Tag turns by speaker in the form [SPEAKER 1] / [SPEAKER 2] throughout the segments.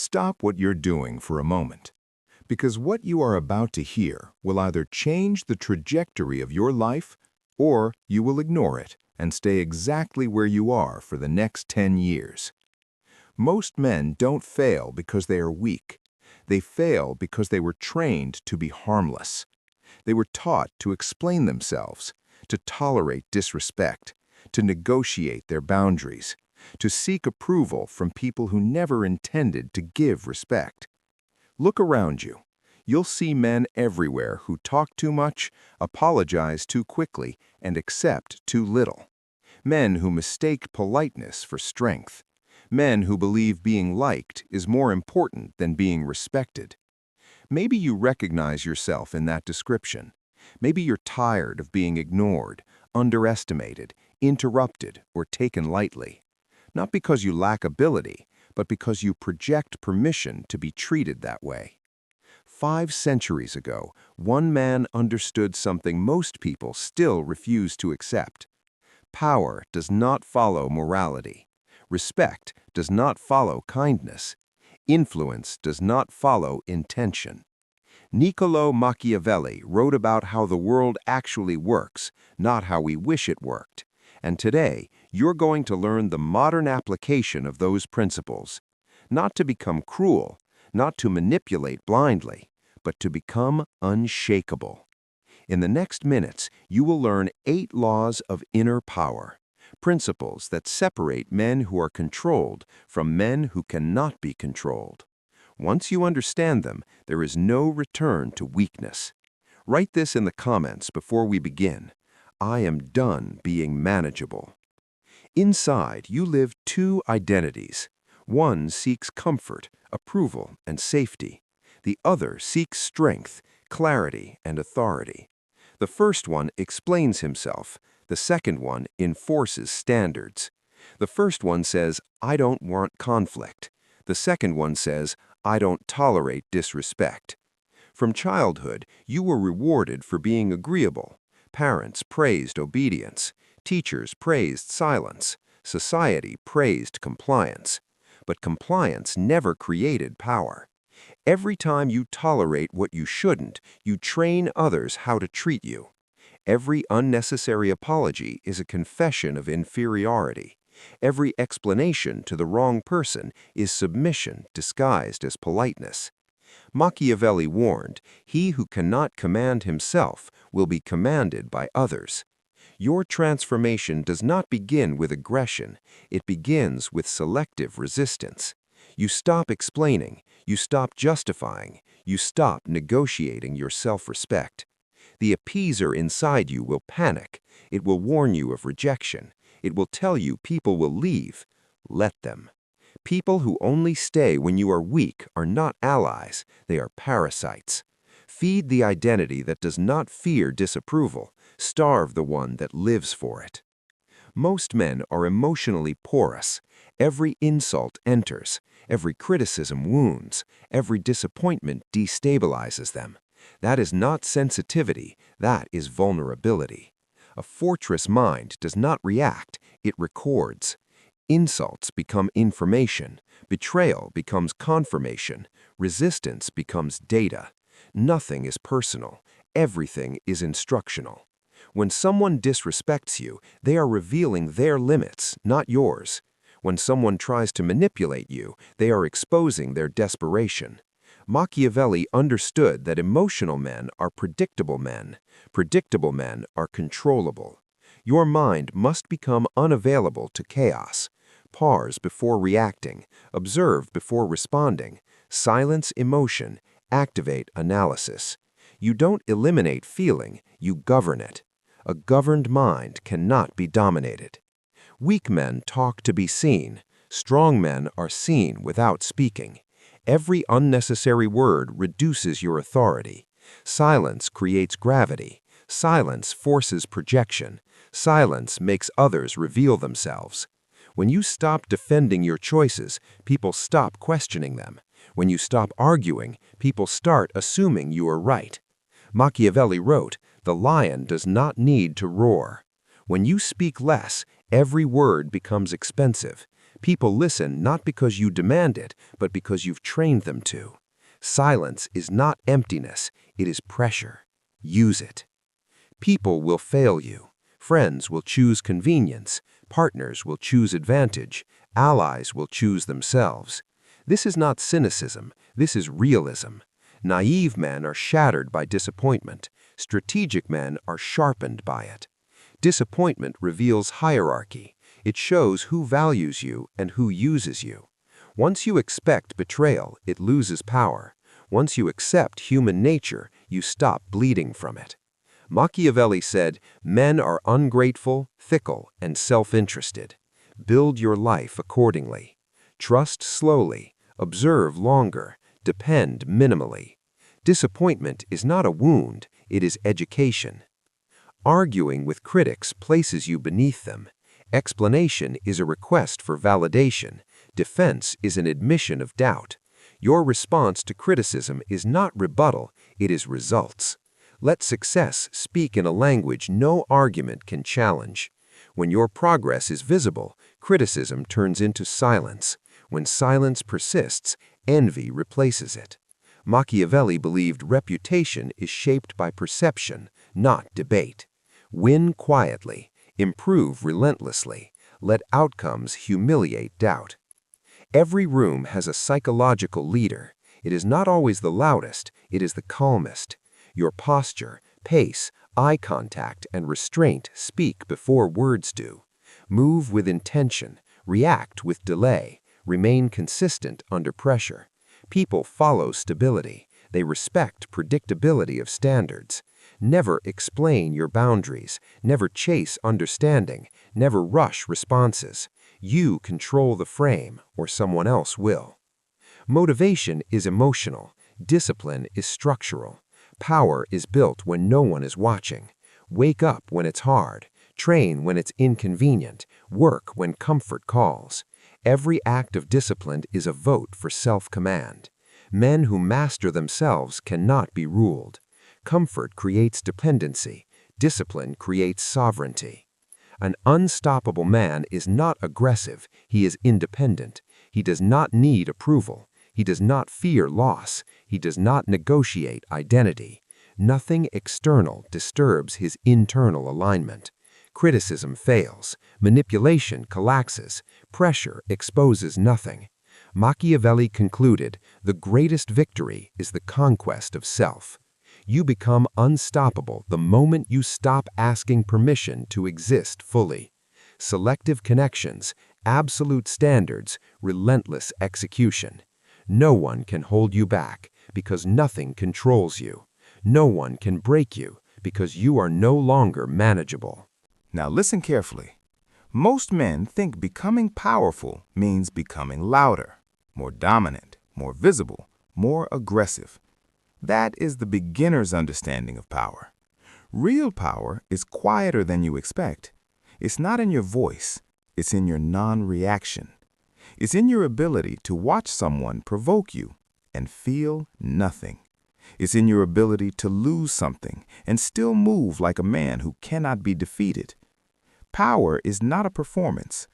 [SPEAKER 1] Stop what you're doing for a moment, because what you are about to hear will either change the trajectory of your life or you will ignore it and stay exactly where you are for the next 10 years. Most men don't fail because they are weak. They fail because they were trained to be harmless. They were taught to explain themselves, to tolerate disrespect, to negotiate their boundaries, to seek approval from people who never intended to give respect. Look around you. You'll see men everywhere who talk too much, apologize too quickly, and accept too little. Men who mistake politeness for strength. Men who believe being liked is more important than being respected. Maybe you recognize yourself in that description. Maybe you're tired of being ignored, underestimated, interrupted, or taken lightly. Not because you lack ability, but because you project permission to be treated that way. 5 centuries ago, one man understood something most people still refuse to accept. Power does not follow morality. Respect does not follow kindness. Influence does not follow intention. Niccolo Machiavelli wrote about how the world actually works, not how we wish it worked. And today, you're going to learn the modern application of those principles. Not to become cruel, not to manipulate blindly, but to become unshakable. In the next minutes, you will learn 8 laws of inner power, principles that separate men who are controlled from men who cannot be controlled. Once you understand them, there is no return to weakness. Write this in the comments before we begin. I am done being manageable. Inside, you live 2 identities. One seeks comfort, approval, and safety. The other seeks strength, clarity, and authority. The first one explains himself. The second one enforces standards. The first one says, I don't want conflict. The second one says, I don't tolerate disrespect. From childhood, you were rewarded for being agreeable. Parents praised obedience. Teachers praised silence. Society praised compliance. But compliance never created power. Every time you tolerate what you shouldn't, you train others how to treat you. Every unnecessary apology is a confession of inferiority. Every explanation to the wrong person is submission disguised as politeness. Machiavelli warned, he who cannot command himself will be commanded by others. Your transformation does not begin with aggression, it begins with selective resistance. You stop explaining, you stop justifying, you stop negotiating your self-respect. The appeaser inside you will panic, it will warn you of rejection, it will tell you people will leave. Let them. People who only stay when you are weak are not allies, they are parasites. Feed the identity that does not fear disapproval, starve the one that lives for it. Most men are emotionally porous. Every insult enters, every criticism wounds, every disappointment destabilizes them. That is not sensitivity, that is vulnerability. A fortress mind does not react, it records. Insults become information, betrayal becomes confirmation, resistance becomes data. Nothing is personal, everything is instructional. When someone disrespects you, they are revealing their limits, not yours. When someone tries to manipulate you, they are exposing their desperation. Machiavelli understood that emotional men are predictable men. Predictable men are controllable. Your mind must become unavailable to chaos. Pause before reacting, observe before responding, silence emotion, activate analysis. You don't eliminate feeling, you govern it. A governed mind cannot be dominated. Weak men talk to be seen. Strong men are seen without speaking. Every unnecessary word reduces your authority. Silence creates gravity. Silence forces projection. Silence makes others reveal themselves. When you stop defending your choices, people stop questioning them. When you stop arguing, people start assuming you are right. Machiavelli wrote, "The lion does not need to roar." When you speak less, every word becomes expensive.
[SPEAKER 2] People listen not because you demand it, but because you've trained them to. Silence is not emptiness, it is pressure. Use it. People will fail you. Friends will choose convenience. Partners will choose advantage. Allies will choose themselves. This is not cynicism, this is realism. Naive men are shattered by disappointment. Strategic men are sharpened by it. Disappointment reveals hierarchy. It shows who values you and who uses you. Once you expect betrayal, it loses power. Once you accept human nature, you stop bleeding from it. Machiavelli said, "Men are ungrateful, fickle, and self-interested. Build your life accordingly. Trust slowly, observe longer, depend minimally. Disappointment is not a wound, it is education." Arguing with critics places you beneath them. Explanation is a request for validation. Defense is an admission of doubt. Your response to criticism is not rebuttal, it is results. Let success speak in a language no argument can challenge. When your progress is visible, criticism turns into silence. When silence persists, envy replaces it. Machiavelli believed reputation is shaped by perception, not debate. Win quietly, improve relentlessly, let outcomes humiliate doubt. Every room has a psychological leader. It is not always the loudest, it is the calmest. Your posture, pace, eye contact, and restraint speak before words do. Move with intention, react with delay, remain consistent under pressure. People follow stability. They respect predictability of standards. Never explain your boundaries. Never chase understanding. Never rush responses. You control the frame, or someone else will. Motivation is emotional. Discipline is structural. Power is built when no one is watching. Wake up when it's hard. Train when it's inconvenient. Work when comfort calls. Every act of discipline is a vote for self-command. Men who master themselves cannot be ruled. Comfort creates dependency. Discipline creates sovereignty. An unstoppable man is not aggressive, he is independent. He does not need approval. He does not fear loss. He does not negotiate identity. Nothing external disturbs his internal alignment. Criticism fails. Manipulation collapses. Pressure exposes nothing. Machiavelli concluded, the greatest victory is the conquest of self. You become unstoppable the moment you stop asking permission to exist fully. Selective connections, absolute standards, relentless execution. No one can hold you back because nothing controls you. No one can break you because you are no longer manageable.
[SPEAKER 1] Now listen carefully. Most men think becoming powerful means becoming louder, more dominant, more visible, more aggressive. That is the beginner's understanding of power. Real power is quieter than you expect. It's not in your voice, it's in your non-reaction. It's in your ability to watch someone provoke you and feel nothing. It's in your ability to lose something and still move like a man who cannot be defeated. Power is not a performance.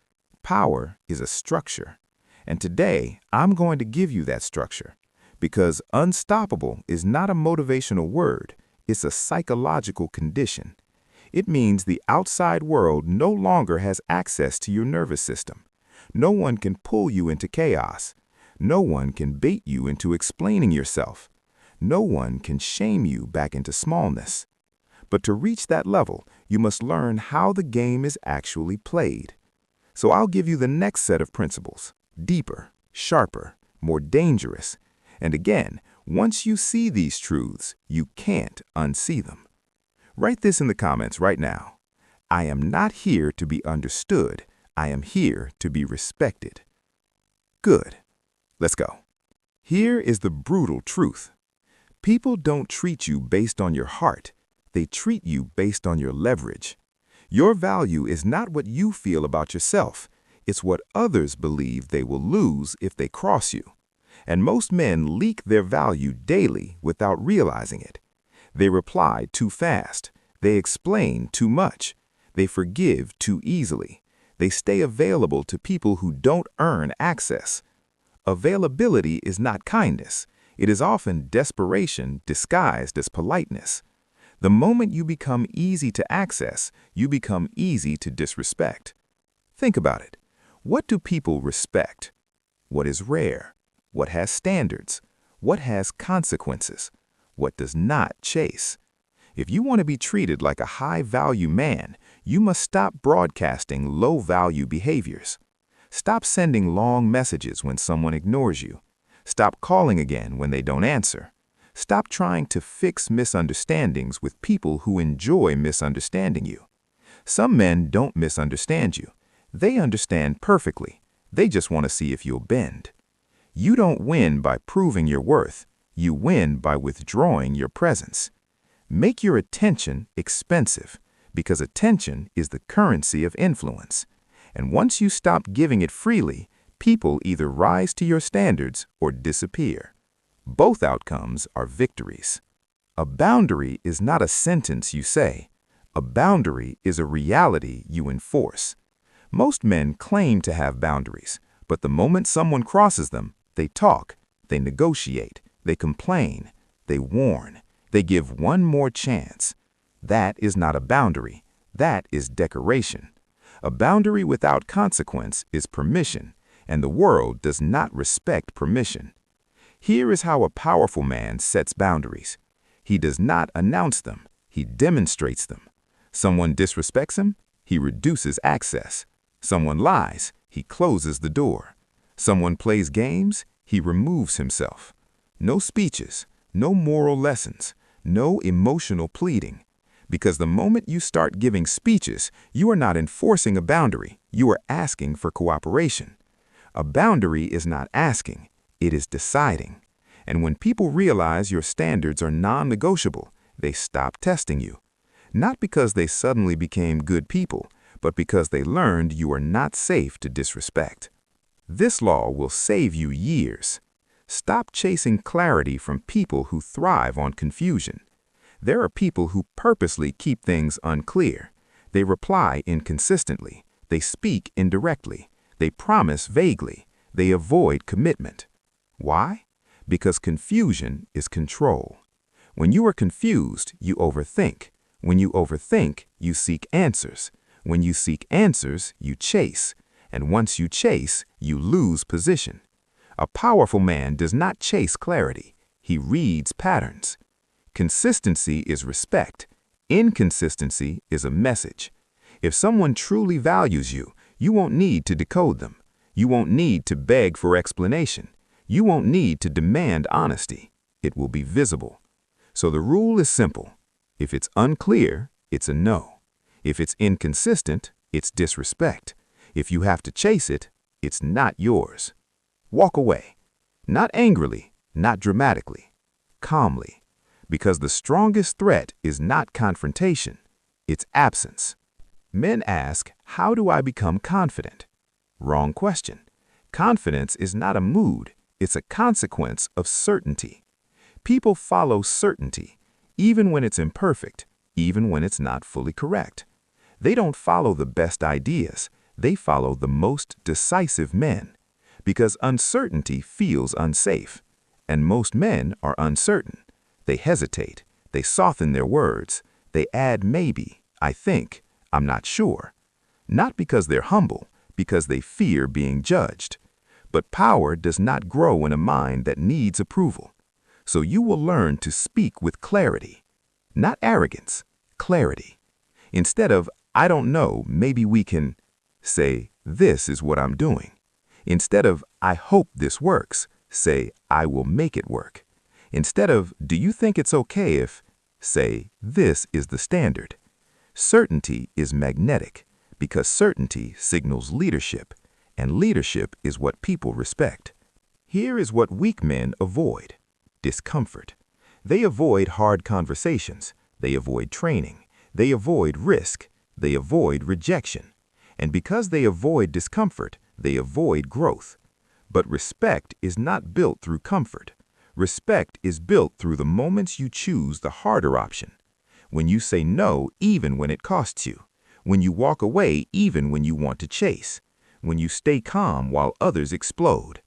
[SPEAKER 1] Power is a structure. And today, I'm going to give you that structure. Because unstoppable is not a motivational word, it's a psychological condition. It means the outside world no longer has access to your nervous system. No one can pull you into chaos. No one can bait you into explaining yourself. No one can shame you back into smallness. But to reach that level, you must learn how the game is actually played. So I'll give you the next set of principles, deeper, sharper, more dangerous. And again, once you see these truths, you can't unsee them. Write this in the comments right now. I am not here to be understood. I am here to be respected. Good. Let's go. Here is the brutal truth. People don't treat you based on your heart. They treat you based on your leverage. Your value is not what you feel about yourself. It's what others believe they will lose if they cross you. And most men leak their value daily without realizing it. They reply too fast. They explain too much. They forgive too easily. They stay available to people who don't earn access. Availability is not kindness. It is often desperation disguised as politeness. The moment you become easy to access, you become easy to disrespect. Think about it. What do people respect? What is rare? What has standards? What has consequences? What does not chase? If you want to be treated like a high-value man, you must stop broadcasting low-value behaviors. Stop sending long messages when someone ignores you. Stop calling again when they don't answer. Stop trying to fix misunderstandings with people who enjoy misunderstanding you. Some men don't misunderstand you. They understand perfectly. They just want to see if you'll bend. You don't win by proving your worth. You win by withdrawing your presence. Make your attention expensive, because attention is the currency of influence. And once you stop giving it freely, people either rise to your standards or disappear. Both outcomes are victories. A boundary is not a sentence you say. A boundary is a reality you enforce. Most men claim to have boundaries, but the moment someone crosses them, they talk, they negotiate, they complain, they warn, they give one more chance. That is not a boundary. That is decoration. A boundary without consequence is permission, and the world does not respect permission. Here is how a powerful man sets boundaries. He does not announce them. He demonstrates them. Someone disrespects him, he reduces access. Someone lies, he closes the door. Someone plays games, he removes himself. No speeches, no moral lessons, no emotional pleading. Because the moment you start giving speeches, you are not enforcing a boundary, you are asking for cooperation. A boundary is not asking, it is deciding. And when people realize your standards are non-negotiable, they stop testing you. Not because they suddenly became good people, but because they learned you are not safe to disrespect. This law will save you years. Stop chasing clarity from people who thrive on confusion. There are people who purposely keep things unclear. They reply inconsistently. They speak indirectly. They promise vaguely. They avoid commitment. Why? Because confusion is control. When you are confused, you overthink. When you overthink, you seek answers. When you seek answers, you chase. And once you chase, you lose position. A powerful man does not chase clarity. He reads patterns. Consistency is respect. Inconsistency is a message. If someone truly values you, you won't need to decode them. You won't need to beg for explanation. You won't need to demand honesty. It will be visible. So the rule is simple. If it's unclear, it's a no. If it's inconsistent, it's disrespect. If you have to chase it, it's not yours. Walk away. Not angrily, not dramatically. Calmly. Because the strongest threat is not confrontation, it's absence. Men ask, how do I become confident? Wrong question. Confidence is not a mood, it's a consequence of certainty. People follow certainty, even when it's imperfect, even when it's not fully correct. They don't follow the best ideas, they follow the most decisive men. Because uncertainty feels unsafe, and most men are uncertain. They hesitate, they soften their words, they add maybe, I think, I'm not sure. Not because they're humble, because they fear being judged. But power does not grow in a mind that needs approval. So you will learn to speak with clarity. Not arrogance, clarity. Instead of, I don't know, maybe we can, say, this is what I'm doing. Instead of, I hope this works, say, I will make it work. Instead of, do you think it's okay if, say, this is the standard. Certainty is magnetic because certainty signals leadership, and leadership is what people respect. Here is what weak men avoid: discomfort. They avoid hard conversations, they avoid training, they avoid risk, they avoid rejection. And because they avoid discomfort, they avoid growth. But respect is not built through comfort. Respect is built through the moments you choose the harder option. When you say no even when it costs you. when you walk away even when you want to chase, when you stay calm while others explode.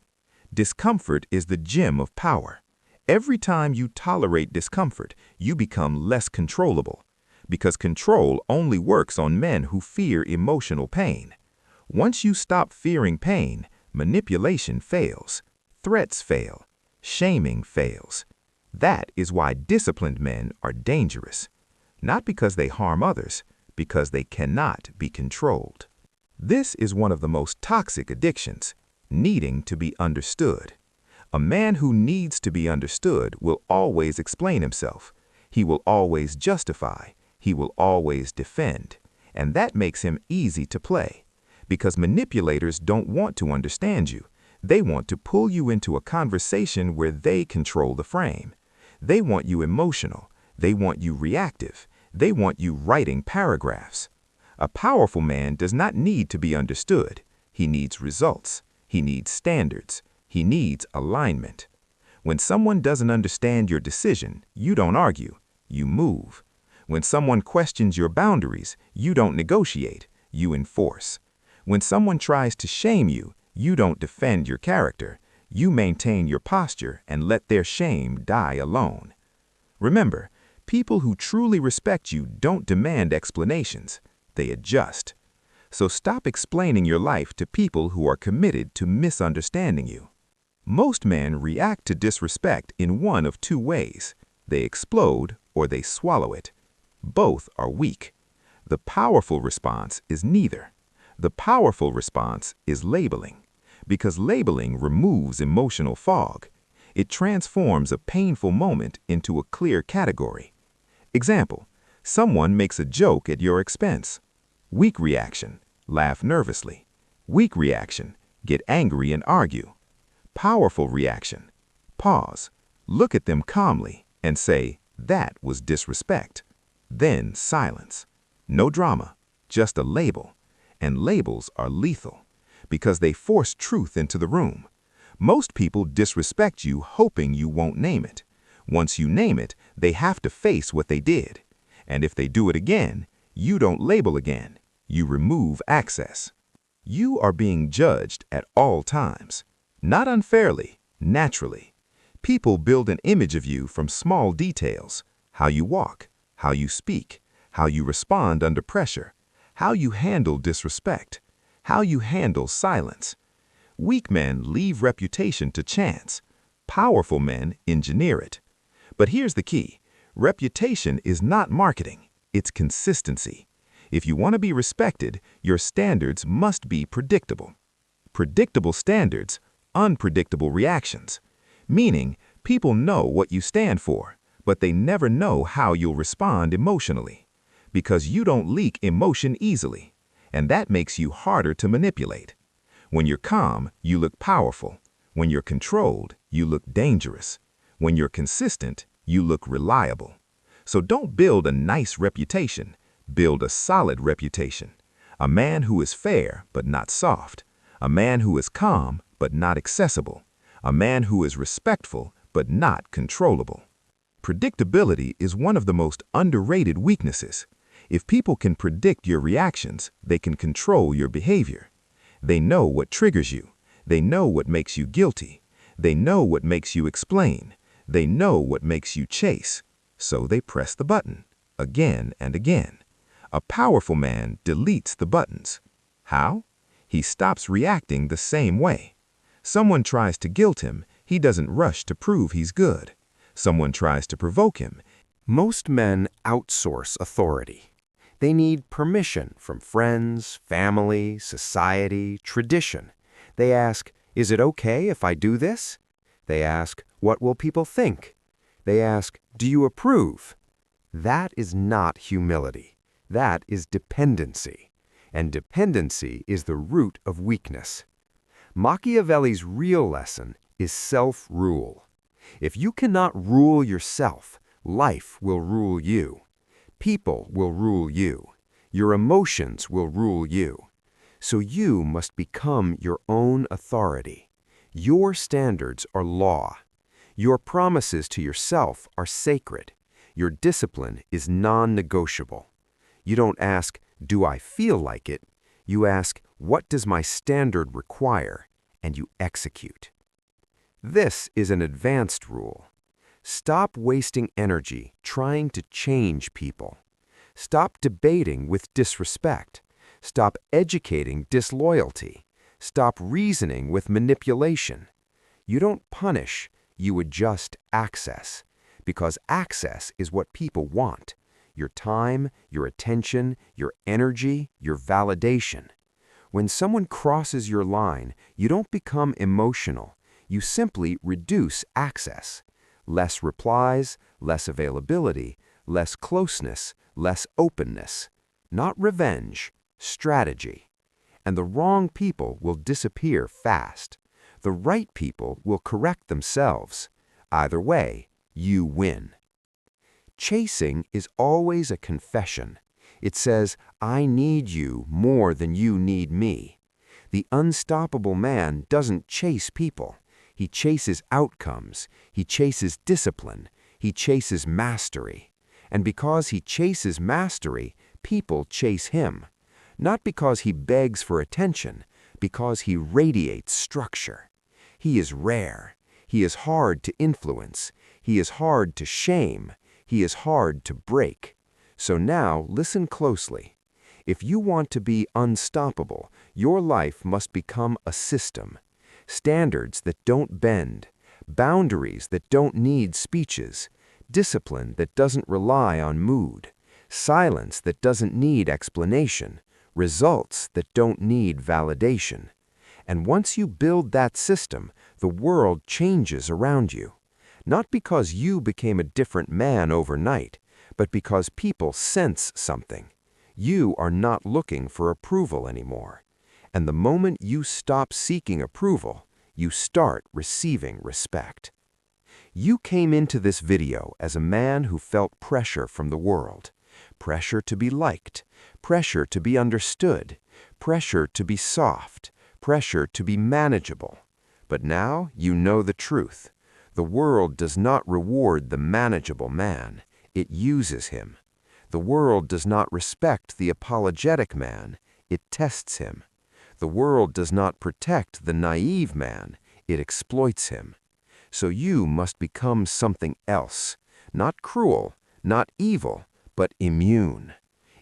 [SPEAKER 1] Discomfort is the gem of power. Every time you tolerate discomfort, you become less controllable, because control only works on men who fear emotional pain. Once you stop fearing pain, manipulation fails, threats fail, shaming fails. That is why disciplined men are dangerous. Not because they harm others, because they cannot be controlled. This is one of the most toxic addictions, needing to be understood. A man who needs to be understood will always explain himself. He will always justify. He will always defend. And that makes him easy to play. Because manipulators don't want to understand you. They want to pull you into a conversation where they control the frame. They want you emotional. They want you reactive. They want you writing paragraphs. A powerful man does not need to be understood. He needs results. He needs standards. He needs alignment. When someone doesn't understand your decision, you don't argue, you move. When someone questions your boundaries, you don't negotiate, you enforce. When someone tries to shame you, you don't defend your character, you maintain your posture and let their shame die alone. Remember, people who truly respect you don't demand explanations, they adjust. So stop explaining your life to people who are committed to misunderstanding you. Most men react to disrespect in one of two ways. They explode or they swallow it. Both are weak. The powerful response is neither. The powerful response is labeling, because labeling removes emotional fog. It transforms a painful moment into a clear category. Example, someone makes a joke at your expense. Weak reaction, laugh nervously. Weak reaction, get angry and argue. Powerful reaction, pause, look at them calmly and say, that was disrespect. Then silence. No drama, just a label. And labels are lethal because they force truth into the room. Most people disrespect you hoping you won't name it. Once you name it, they have to face what they did. And if they do it again, you don't label again. You remove access. You are being judged at all times. Not unfairly, naturally. People build an image of you from small details: how you walk, how you speak, how you respond under pressure, how you handle disrespect, how you handle silence. Weak men leave reputation to chance. Powerful men engineer it. But here's the key. Reputation is not marketing, it's consistency. If you want to be respected, your standards must be predictable. Predictable standards, unpredictable reactions. Meaning, people know what you stand for, but they never know how you'll respond emotionally. Because you don't leak emotion easily, and that makes you harder to manipulate. When you're calm, you look powerful. When you're controlled, you look dangerous. When you're consistent, you look reliable. So don't build a nice reputation, build a solid reputation. A man who is fair but not soft. A man who is calm but not accessible. A man who is respectful but not controllable. Predictability is one of the most underrated weaknesses. If people can predict your reactions, they can control your behavior. They know what triggers you. They know what makes you guilty. They know what makes you explain. They know what makes you chase. So they press the button, again and again. A powerful man deletes the buttons. How? He stops reacting the same way. Someone tries to guilt him, he doesn't rush to prove he's good. Someone tries to provoke him.
[SPEAKER 2] Most men outsource authority. They need permission from friends, family, society, tradition. They ask, is it okay if I do this? They ask, what will people think? They ask, do you approve? That is not humility. That is dependency. And dependency is the root of weakness. Machiavelli's real lesson is self-rule. If you cannot rule yourself, life will rule you. People will rule you. Your emotions will rule you. So you must become your own authority. Your standards are law. Your promises to yourself are sacred. Your discipline is non-negotiable. You don't ask, "Do I feel like it?" You ask, "What does my standard require?" And you execute. This is an advanced rule. Stop wasting energy trying to change people. Stop debating with disrespect. Stop educating disloyalty. Stop reasoning with manipulation. You don't punish, you adjust access. Because access is what people want. Your time, your attention, your energy, your validation. When someone crosses your line, you don't become emotional. You simply reduce access. Less replies, less availability, less closeness, less openness. Not revenge, strategy. And the wrong people will disappear fast. The right people will correct themselves. Either way, you win. Chasing is always a confession. It says, "I need you more than you need me." The unstoppable man doesn't chase people. He chases outcomes. He chases discipline. He chases mastery. And because he chases mastery, people chase him. Not because he begs for attention, because he radiates structure. He is rare. He is hard to influence. He is hard to shame. He is hard to break. So now listen closely. If you want to be unstoppable, your life must become a system. Standards that don't bend, boundaries that don't need speeches, discipline that doesn't rely on mood, silence that doesn't need explanation, results that don't need validation. And once you build that system, the world changes around you. Not because you became a different man overnight, but because people sense something. You are not looking for approval anymore. And the moment you stop seeking approval, you start receiving respect. You came into this video as a man who felt pressure from the world. Pressure to be liked, pressure to be understood, pressure to be soft, pressure to be manageable. But now you know the truth. The world does not reward the manageable man. It uses him. The world does not respect the apologetic man. It tests him. The world does not protect the naive man. It exploits him. So you must become something else. Not cruel, not evil, but immune.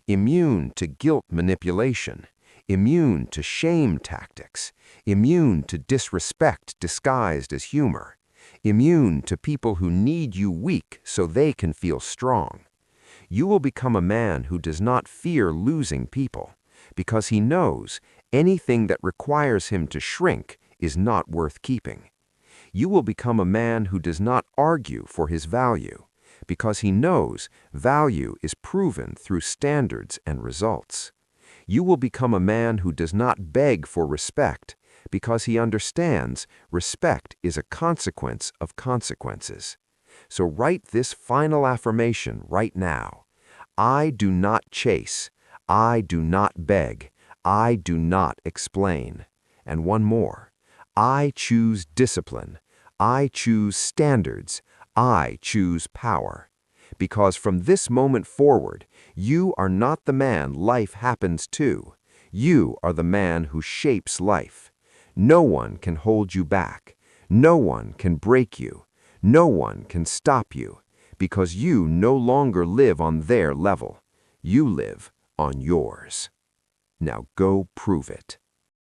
[SPEAKER 2] Immune to guilt manipulation. Immune to shame tactics. Immune to disrespect disguised as humor. Immune to people who need you weak so they can feel strong. You will become a man who does not fear losing people, because he knows anything that requires him to shrink is not worth keeping. You will become a man who does not argue for his value, because he knows value is proven through standards and results. You will become a man who does not beg for respect, because he understands respect is a consequence of consequences. So write this final affirmation right now. I do not chase. I do not beg. I do not explain. And one more. I choose discipline. I choose standards. I choose power. Because from this moment forward, you are not the man life happens to. You are the man who shapes life. No one can hold you back. No one can break you. No one can stop you, because you no longer live on their level. You live on yours. Now go prove it.